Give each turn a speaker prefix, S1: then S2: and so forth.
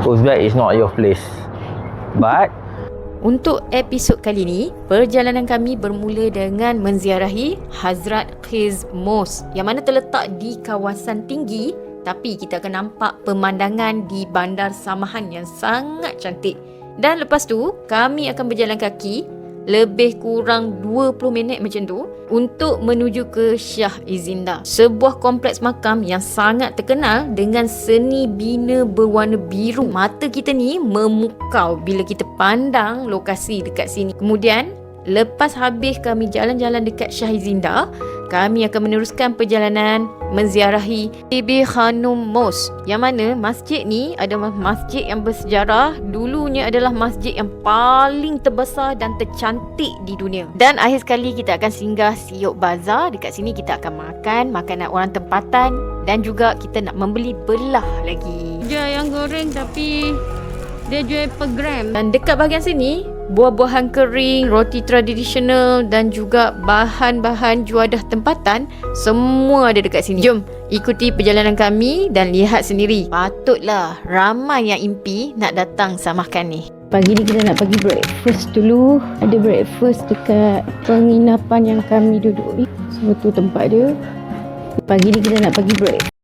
S1: Uzbek is not your place. But
S2: untuk episod kali ini, perjalanan kami bermula dengan menziarahi Hazrat Khiz Mosque yang mana terletak di kawasan tinggi, tapi kita akan nampak pemandangan di Bandar Samahan yang sangat cantik. Dan lepas tu, kami akan berjalan kaki lebih kurang 20 minit macam tu untuk menuju ke Shah Izinda, sebuah kompleks makam yang sangat terkenal dengan seni bina berwarna biru. Mata kita ni memukau bila kita pandang lokasi dekat sini. Kemudian lepas habis kami jalan-jalan dekat Shah Izinda, kami akan meneruskan perjalanan menziarahi Bibi Khanum Mosque, yang mana masjid ni adalah masjid yang bersejarah. Dulunya adalah masjid yang paling terbesar dan tercantik di dunia. Dan akhir sekali kita akan singgah Siok Bazaar. Dekat sini kita akan makan makanan orang tempatan dan juga kita nak membeli belah lagi.
S3: Dia yang goreng tapi dia jual per gram.
S2: Dan dekat bahagian sini, buah-buahan kering, roti tradisional dan juga bahan-bahan juadah tempatan, semua ada dekat sini. Jom ikuti perjalanan kami dan lihat sendiri. Patutlah ramai yang impi nak datang samakan ni.
S3: Pagi ni kita nak pergi breakfast dulu. Ada breakfast dekat penginapan yang kami duduk ni. So tu tempat dia. Pagi ni kita nak pergi breakfast.